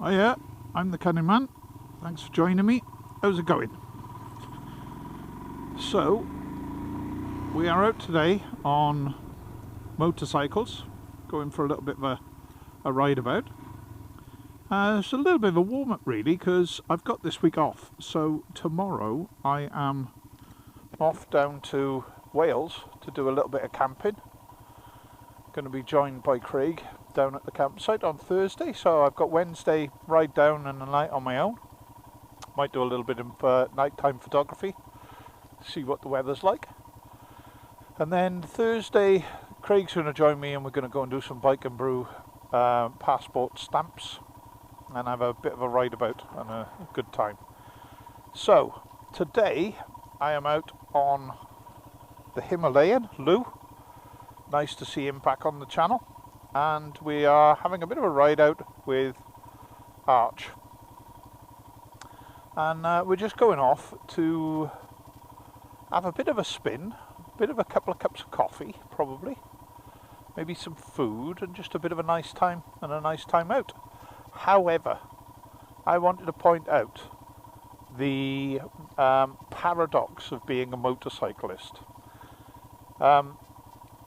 Hiya, I'm the Cunning Man. Thanks for joining me. How's it going? So, we are out today on motorcycles, going for a little bit of a ride about. It's a little bit of a warm-up really, because I've got this week off. So tomorrow I am off down to Wales to do a little bit of camping. Going to be joined by Craig down at the campsite on Thursday, so I've got Wednesday ride down and a night on my own. Might do a little bit of nighttime photography, see what the weather's like. And then Thursday Craig's going to join me and we're going to go and do some Bike Brew passport stamps and have a bit of a ride about and a good time. So today I am out on the Himalayan Lou. Nice to see him back on the channel, and we are having a bit of a ride out with Arch, and we're just going off to have a bit of a spin, a couple of cups of coffee probably, maybe some food, and just a bit of a nice time and a nice time out. However, I wanted to point out the paradox of being a motorcyclist.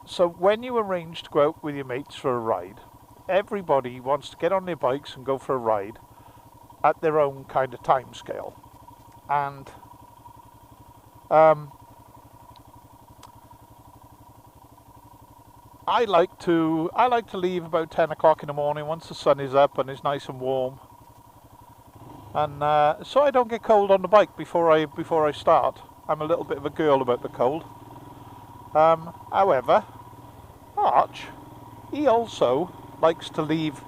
So when you arrange to go out with your mates for a ride, everybody wants to get on their bikes and go for a ride at their own kind of time scale. And I like to leave about 10 o'clock in the morning once the sun is up and it's nice and warm, and so I don't get cold on the bike before I start. I'm a little bit of a girl about the cold. However, Arch, he also likes to leave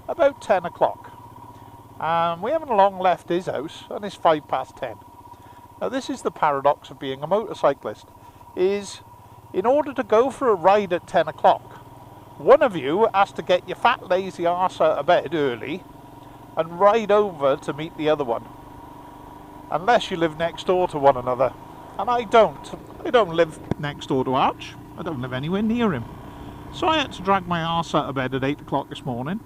about 10 o'clock. We haven't long left his house and it's 10:05. Now this is the paradox of being a motorcyclist, is in order to go for a ride at 10 o'clock, one of you has to get your fat lazy arse out of bed early and ride over to meet the other one. Unless you live next door to one another. And I don't live next door to Arch. I don't live anywhere near him. So I had to drag my arse out of bed at 8 o'clock this morning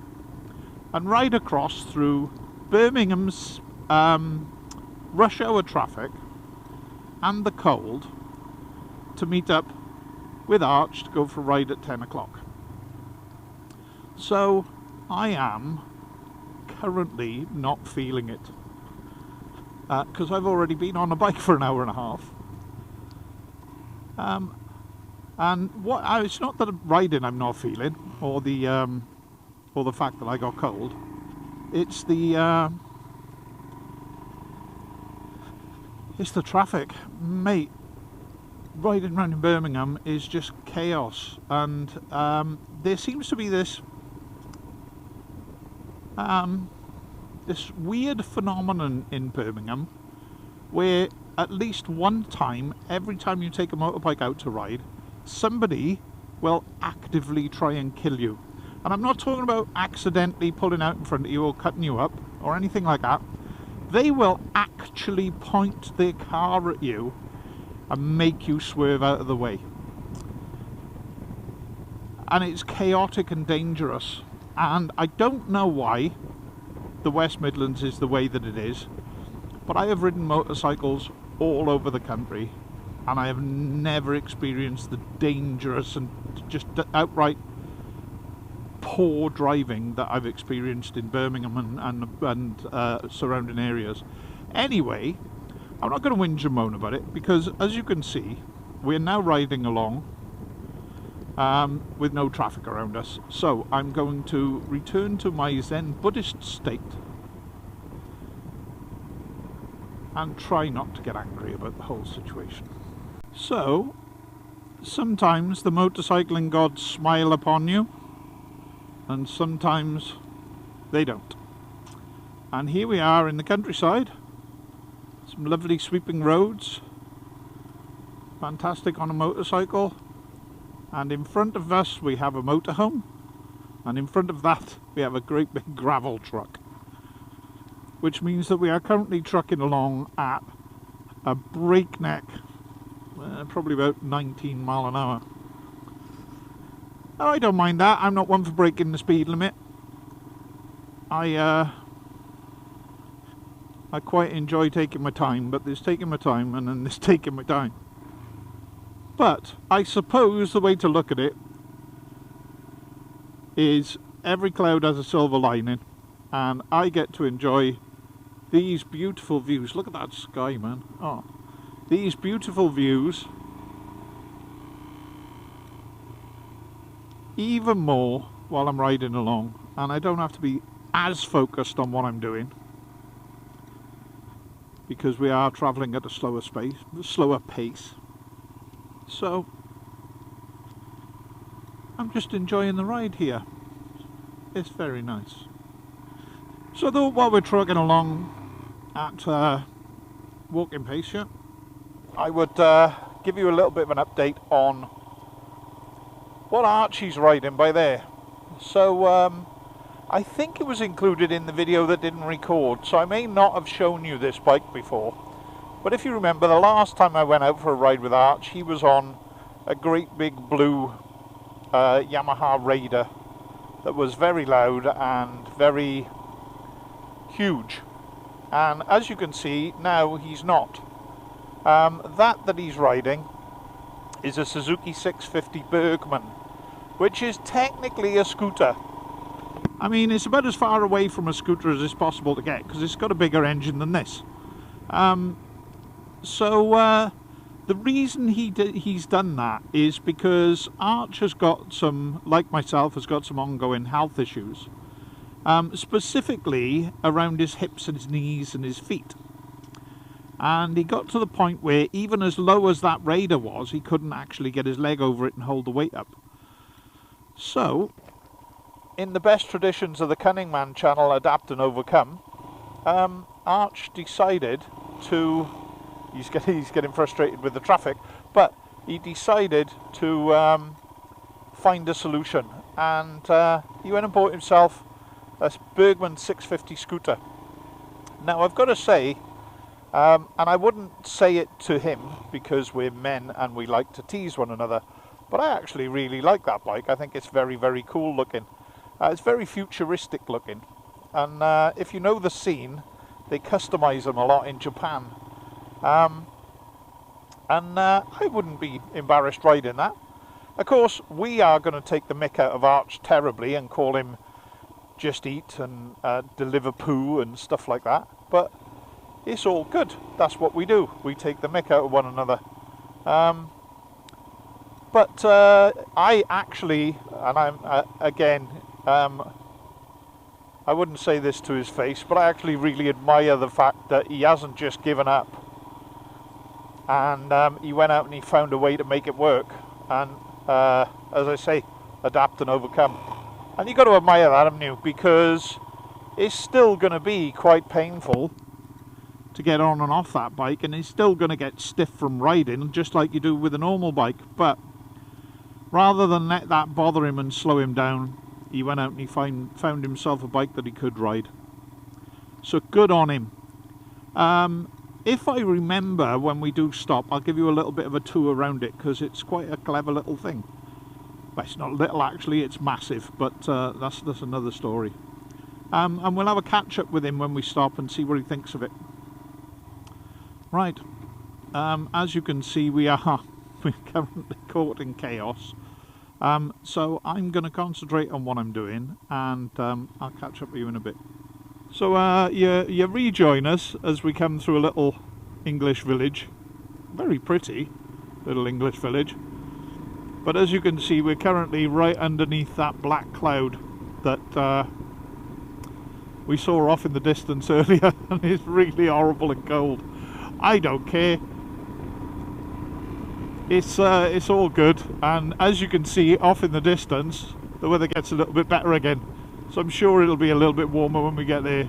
and ride across through Birmingham's rush hour traffic and the cold to meet up with Arch to go for a ride at 10 o'clock. So I am currently not feeling it, because I've already been on a bike for an hour and a half. And it's not that riding I'm not feeling, or the fact that I got cold. It's the traffic, mate. Riding around in Birmingham is just chaos, and there seems to be this weird phenomenon in Birmingham where at least one time, every time you take a motorbike out to ride, somebody will actively try and kill you. And I'm not talking about accidentally pulling out in front of you or cutting you up or anything like that. They will actually point their car at you and make you swerve out of the way. And it's chaotic and dangerous. And I don't know why the West Midlands is the way that it is, but I have ridden motorcycles all over the country and I have never experienced the dangerous and just outright poor driving that I've experienced in Birmingham and surrounding areas. Anyway, I'm not going to whinge and moan about it, because as you can see, we're now riding along with no traffic around us. So I'm going to return to my Zen Buddhist state and try not to get angry about the whole situation. So sometimes the motorcycling gods smile upon you and sometimes they don't. And here we are in the countryside. Some lovely sweeping roads, fantastic on a motorcycle, and in front of us we have a motorhome, and in front of that we have a great big gravel truck, which means that we are currently trucking along at a breakneck, probably about 19 mile an hour. Now I don't mind that. I'm not one for breaking the speed limit. I I quite enjoy taking my time, but there's taking my time and then there's taking my time. But I suppose the way to look at it is every cloud has a silver lining, and I get to enjoy these beautiful views. Look at that sky, man. Oh, these beautiful views even more while I'm riding along, and I don't have to be as focused on what I'm doing because we are travelling at a slower pace. So I'm just enjoying the ride here. It's very nice. So though, while we're trucking along at walking pace here, I would give you a little bit of an update on what Archie's riding by there. So I think it was included in the video that didn't record, so I may not have shown you this bike before. But if you remember, the last time I went out for a ride with Arch, he was on a great big blue Yamaha Raider that was very loud and very huge. And as you can see, now he's not. That he's riding is a Suzuki 650 Bergman, which is technically a scooter. I mean, it's about as far away from a scooter as it's possible to get, because it's got a bigger engine than this. So the reason he's done that is because Arch has got some, like myself, has got some ongoing health issues, specifically around his hips and his knees and his feet. And he got to the point where even as low as that Raider was, he couldn't actually get his leg over it and hold the weight up. So, in the best traditions of the Cunning Man channel, Adapt and Overcome, Arch decided to, he's getting frustrated with the traffic, but he decided to find a solution, and he went and bought himself a Bergman 650 scooter. Now I've got to say, and I wouldn't say it to him because we're men and we like to tease one another, but I actually really like that bike. I think it's very, very cool looking. It's very futuristic looking, and if you know the scene, they customize them a lot in Japan. And I wouldn't be embarrassed riding that. Of course, we are going to take the mick out of Arch terribly and call him Just Eat and Deliver Poo and stuff like that, but it's all good. That's what we do. We take the mick out of one another. But I actually, and I'm again, I wouldn't say this to his face, but I actually really admire the fact that he hasn't just given up, and he went out and he found a way to make it work, and as I say, adapt and overcome. And you've got to admire that, haven't you? Because it's still going to be quite painful to get on and off that bike, and he's still going to get stiff from riding, just like you do with a normal bike. But rather than let that bother him and slow him down, he went out and he found himself a bike that he could ride. So good on him. If I remember when we do stop, I'll give you a little bit of a tour around it, because it's quite a clever little thing. Well, it's not little actually, it's massive, but that's another story. And we'll have a catch up with him when we stop and see what he thinks of it. Right, as you can see, we're currently caught in chaos. So I'm going to concentrate on what I'm doing, and I'll catch up with you in a bit. So you rejoin us as we come through a little English village. Very pretty little English village. But as you can see, we're currently right underneath that black cloud that we saw off in the distance earlier, and it's really horrible and cold. I don't care. It's all good, and as you can see off in the distance, the weather gets a little bit better again. So I'm sure it'll be a little bit warmer when we get there.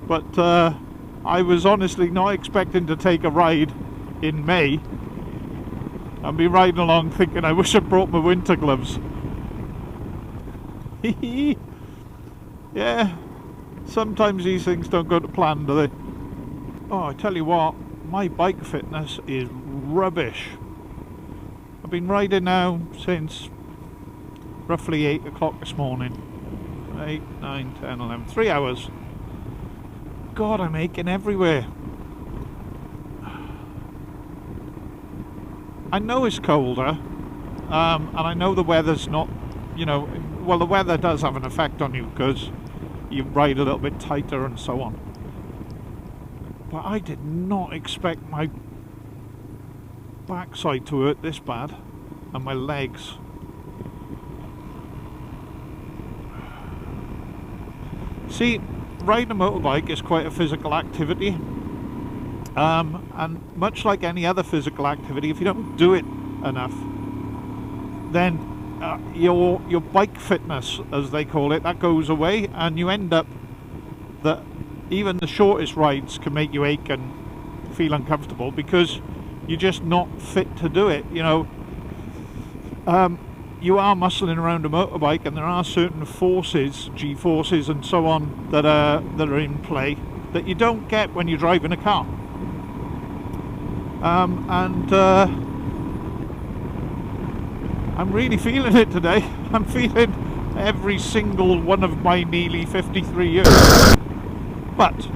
But I was honestly not expecting to take a ride in May and be riding along thinking I wish I'd brought my winter gloves. Yeah, sometimes these things don't go to plan, do they? Oh, I tell you what, my bike fitness is rubbish. I've been riding now since roughly 8 o'clock this morning. 8, 9, 10, 11, 3 hours. God, I'm aching everywhere. I know it's colder, and I know the weather's not, you know, well, the weather does have an effect on you because you ride a little bit tighter and so on. But I did not expect my backside to hurt this bad, and my legs. See, riding a motorbike is quite a physical activity, and much like any other physical activity, if you don't do it enough, then your bike fitness, as they call it, that goes away, and you end up that even the shortest rides can make you ache and feel uncomfortable because you're just not fit to do it. You know, you are muscling around a motorbike, and there are certain forces, G-forces and so on, that are in play that you don't get when you're driving a car. I'm really feeling it today. I'm feeling every single one of my nearly 53 years. But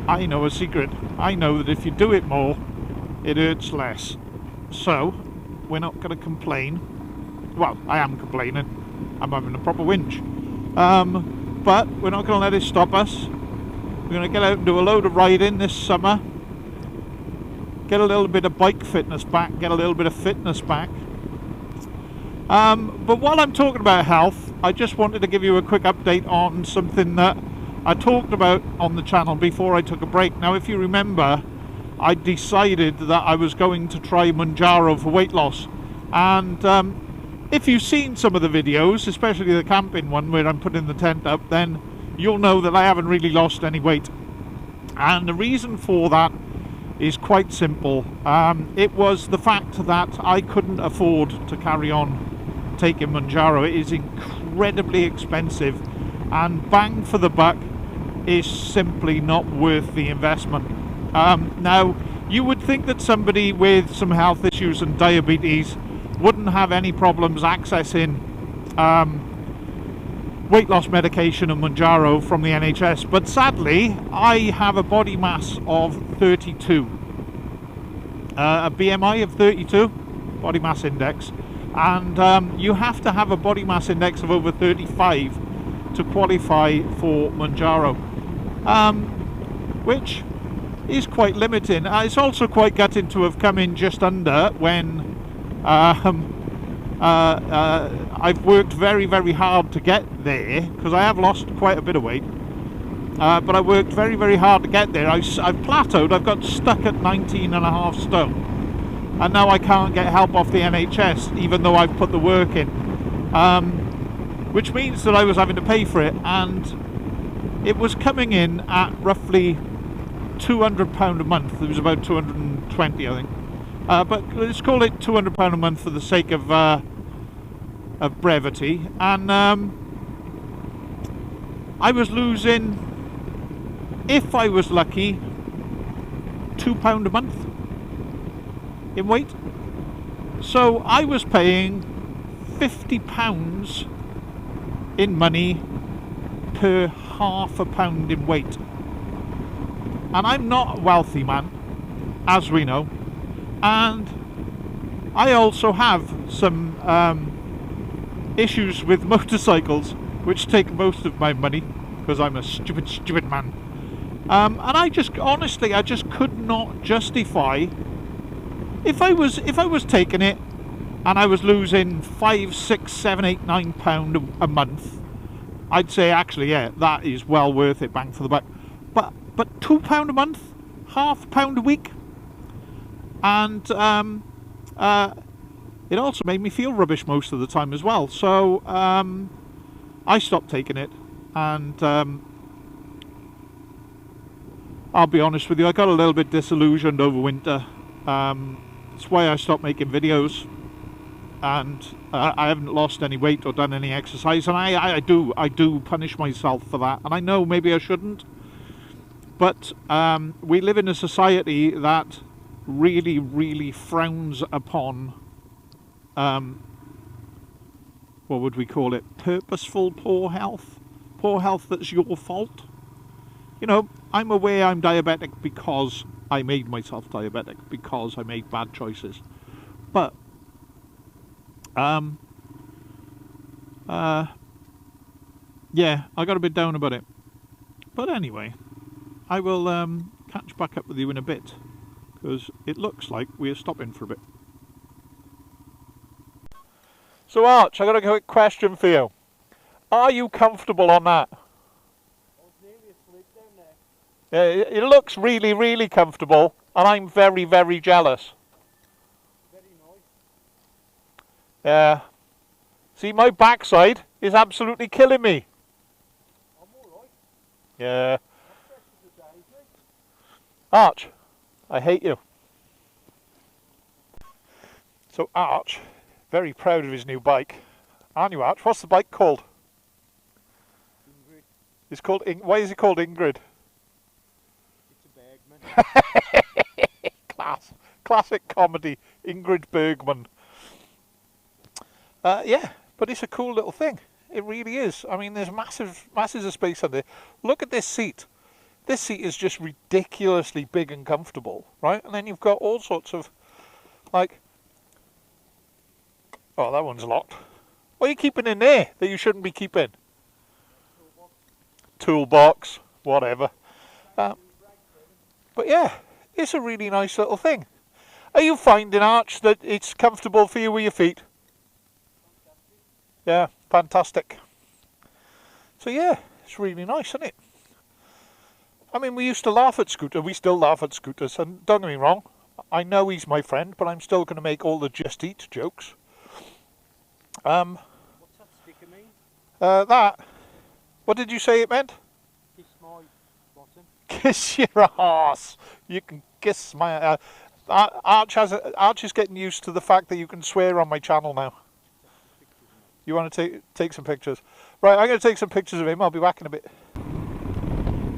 I know a secret. I know that if you do it more, it hurts less. So we're not going to complain. Well, I am complaining. I'm having a proper whinge. But we're not going to let it stop us. We're going to get out and do a load of riding this summer. Get a little bit of bike fitness back. Get a little bit of fitness back. But while I'm talking about health, I just wanted to give you a quick update on something that I talked about on the channel before I took a break. Now, if you remember, I decided that I was going to try Manjaro for weight loss. And if you've seen some of the videos, especially the camping one where I'm putting the tent up, then you'll know that I haven't really lost any weight. And the reason for that is quite simple. It was the fact that I couldn't afford to carry on taking Manjaro. It is incredibly expensive, and bang for the buck is simply not worth the investment. Now, you would think that somebody with some health issues and diabetes wouldn't have any problems accessing weight loss medication and Manjaro from the NHS, but sadly I have a body mass of 32, a BMI of 32, body mass index, and you have to have a body mass index of over 35 to qualify for Manjaro, which is quite limiting. It's also quite gutting to have come in just under when I've worked very, very hard to get there, because I have lost quite a bit of weight, but I worked very, very hard to get there. I've plateaued. I've got stuck at 19.5 stone, and now I can't get help off the NHS even though I've put the work in, which means that I was having to pay for it, and it was coming in at roughly £200 a month. It was about 220, I think, but let's call it £200 a month for the sake of brevity. And I was losing, if I was lucky, £2 a month in weight. So I was paying £50 in money per half a pound in weight. And I'm not a wealthy man, as we know, and I also have some issues with motorcycles which take most of my money, because I'm a stupid man, and I just honestly I just could not justify, if I was taking it and I was losing £5, £6, £7, £8, £9 a month, I'd say actually, yeah, that is well worth it, bang for the buck. But £2 a month, half a pound a week, and it also made me feel rubbish most of the time as well. So I stopped taking it, and I'll be honest with you, I got a little bit disillusioned over winter. That's why I stopped making videos, and I haven't lost any weight or done any exercise, and I do punish myself for that, and I know maybe I shouldn't, but we live in a society that really, really frowns upon what would we call it, purposeful poor health that's your fault. You know, I'm aware I'm diabetic because I made myself diabetic, because I made bad choices. But yeah, I got a bit down about it. But anyway, I will catch back up with you in a bit, because it looks like we're stopping for a bit. So Arch, I got a quick question for you. Are you comfortable on that? I was nearly asleep down there. Yeah, it looks really, really comfortable, and I'm very, very jealous. Very nice. Yeah. See, my backside is absolutely killing me. I'm alright. Yeah. That's fresh as a daisy. Arch, I hate you. So Arch, very proud of his new bike. Aren't you, Arch? What's the bike called? Ingrid. It's called. Why is it called Ingrid? It's a Bergman. Classic comedy. Ingrid Bergman. Yeah, but it's a cool little thing. It really is. I mean, there's masses of space on there. Look at this seat. This seat is just ridiculously big and comfortable, right? And then you've got all sorts of, like, oh, that one's locked. What are you keeping in there that you shouldn't be keeping? Toolbox, whatever. But yeah, it's a really nice little thing. Are you finding, Arch, that it's comfortable for you with your feet? Yeah, fantastic. So yeah, it's really nice, isn't it? I mean, we used to laugh at scooters. We still laugh at scooters, and don't get me wrong, I know he's my friend, but I'm still going to make all the just eat jokes. What's that sticker mean? That. What did you say it meant? Kiss my bottom. Kiss your arse. You can kiss my. Arch is getting used to the fact that you can swear on my channel now. You want to take some pictures? Right, I'm going to take some pictures of him. I'll be back in a bit.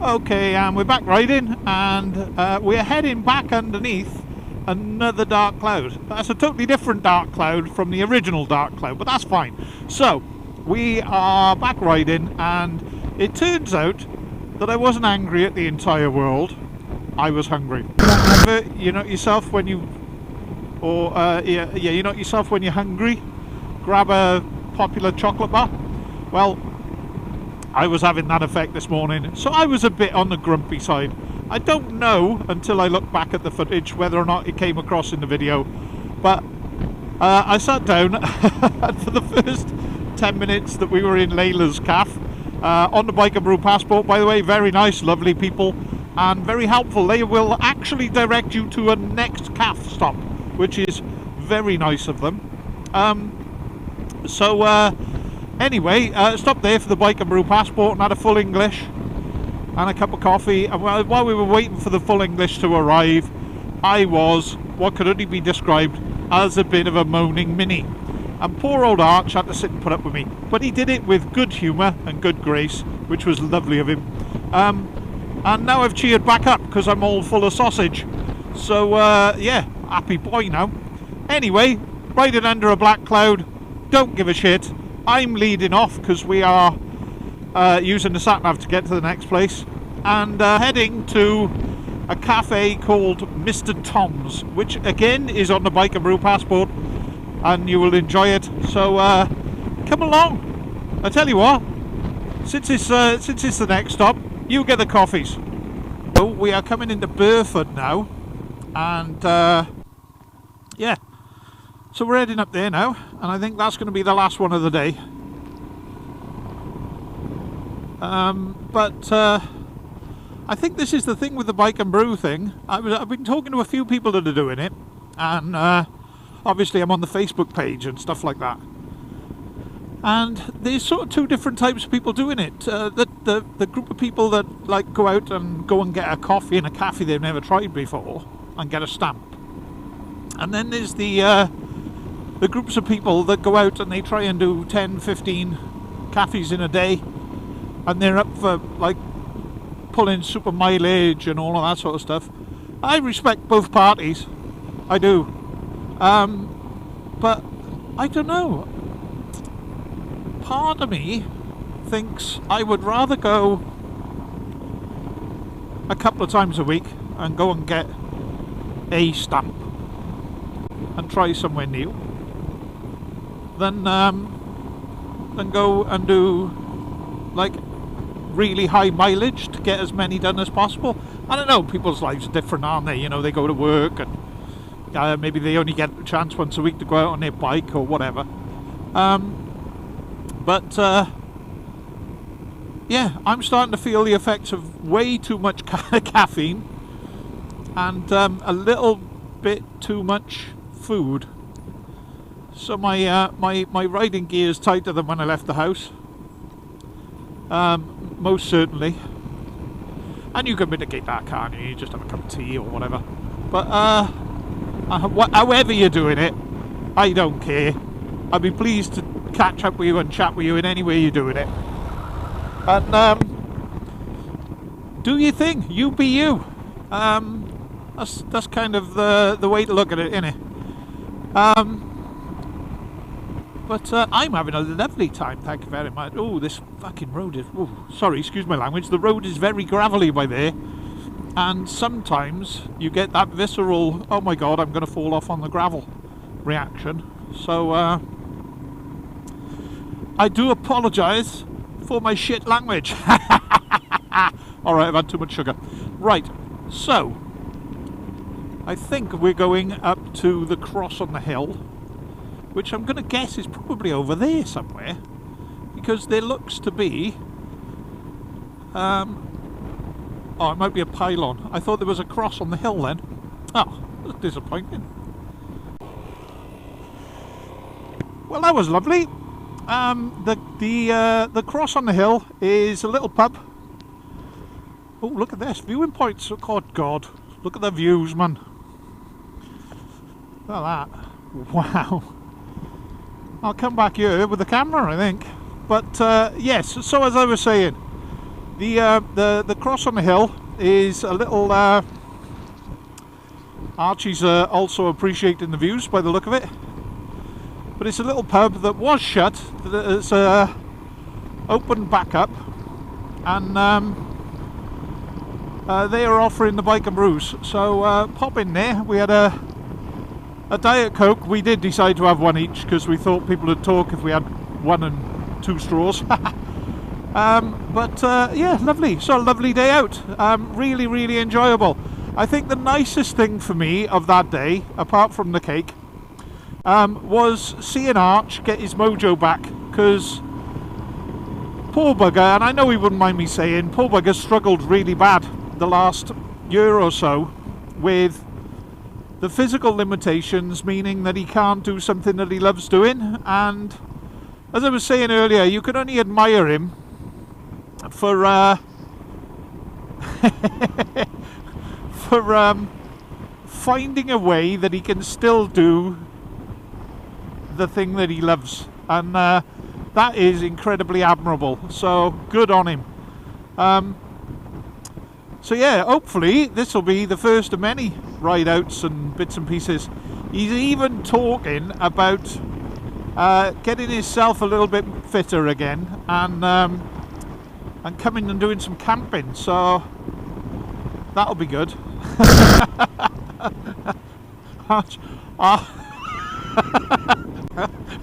Okay, we're back riding, and we're heading back underneath another dark cloud. That's a totally different dark cloud from the original dark cloud, but that's fine. So we are back riding, and it turns out that I wasn't angry at the entire world. I was hungry. You know yourself when you, you know yourself when you're hungry. Grab a popular chocolate bar. Well, I was having that effect this morning, so I was a bit on the grumpy side. I don't know until I look back at the footage whether or not it came across in the video, but I sat down and for the first 10 minutes that we were in Layla's cafe, on the Bike Brew passport, by the way, very nice, lovely people, and very helpful. They will actually direct you to a next cafe stop, which is very nice of them. Anyway, stopped there for the Bike Brew passport and had a full English and a cup of coffee. And while we were waiting for the full English to arrive, I was what could only be described as a bit of a moaning mini. And poor old Arch had to sit and put up with me. But he did it with good humour and good grace, which was lovely of him. And now I've cheered back up because I'm all full of sausage. So, yeah, happy boy now. Anyway, riding under a black cloud, don't give a shit. I'm leading off because we are using the sat-nav to get to the next place, and heading to a cafe called Mr. Tom's, which again is on the Bike Brew passport, and you will enjoy it. So come along. I tell you what, since it's the next stop, you get the coffees. So we are coming into Burford now, and yeah. So we're heading up there now, and I think that's going to be the last one of the day. I think this is the thing with the Bike and Brew thing. I've been talking to a few people that are doing it, and obviously I'm on the Facebook page and stuff like that. And there's sort of two different types of people doing it. The group of people that like go out and go and get a coffee in a cafe they've never tried before and get a stamp. And then there's the groups of people that go out and they try and do 10, 15 cafes in a day, and they're up for like pulling super mileage and all of that sort of stuff. I respect both parties, I do, but I don't know, part of me thinks I would rather go a couple of times a week and go and get a stamp and try somewhere new than go and do like really high mileage to get as many done as possible. I don't know, people's lives are different, aren't they? You know, they go to work and maybe they only get a chance once a week to go out on their bike or whatever. Yeah, I'm starting to feel the effects of way too much caffeine and a little bit too much food. So my riding gear is tighter than when I left the house. Most certainly. And you can mitigate that, can't you? You just have a cup of tea or whatever. But however you're doing it, I don't care. I'd be pleased to catch up with you and chat with you in any way you're doing it. And do your thing. You be you. That's kind of the way to look at it, innit? But I'm having a lovely time, thank you very much. Oh, this fucking road is... Oh, sorry, excuse my language. The road is very gravelly by there. And sometimes you get that visceral, oh my god, I'm going to fall off on the gravel reaction. So, I do apologise for my shit language. Alright, I've had too much sugar. Right, so I think we're going up to the cross on the hill, which I'm going to guess is probably over there somewhere, because there looks to be oh, it might be a pylon. I thought there was a cross on the hill then. Oh, that's disappointing. Well, that was lovely. The cross on the hill is a little pub. Oh, look at this, viewing points. Oh, God, look at the views, man. Look at that. Wow. I'll come back here with the camera, I think. But yes, so as I was saying, the cross on the hill is a little... Archie's also appreciating the views by the look of it. But it's a little pub that was shut, that has opened back up, and they are offering the Bike Brews. So pop in there. We had a Diet Coke. We did decide to have one each because we thought people would talk if we had 1 and 2 straws. Yeah, lovely. So a lovely day out. Really, really enjoyable. I think the nicest thing for me of that day, apart from the cake, was seeing Arch get his mojo back, because poor bugger, and I know he wouldn't mind me saying, poor bugger struggled really bad the last year or so with the physical limitations, meaning that he can't do something that he loves doing. And as I was saying earlier, you can only admire him for finding a way that he can still do the thing that he loves, and that is incredibly admirable. So good on him. So yeah, hopefully this will be the first of many ride outs and bits and pieces. He's even talking about getting himself a little bit fitter again, and coming and doing some camping, so that'll be good.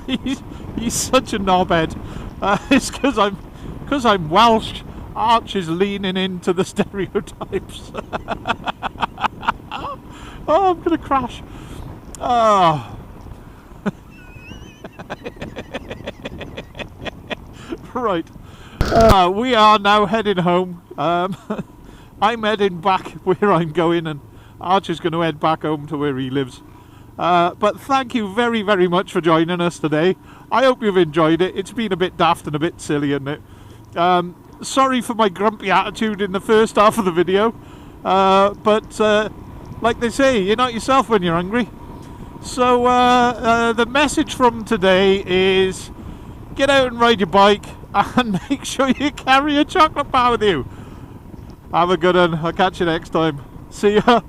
He's such a knobhead. It's because I'm Welsh. Arch is leaning into the stereotypes. Oh, I'm gonna crash. Oh. Right. We are now heading home. I'm heading back where I'm going, and Arch is going to head back home to where he lives. But thank you very, very much for joining us today. I hope you've enjoyed it. It's been a bit daft and a bit silly, isn't it? Sorry for my grumpy attitude in the first half of the video. But like they say, you're not yourself when you're hungry. So the message from today is get out and ride your bike, and make sure you carry a chocolate bar with you. Have a good one. I'll catch you next time. See ya.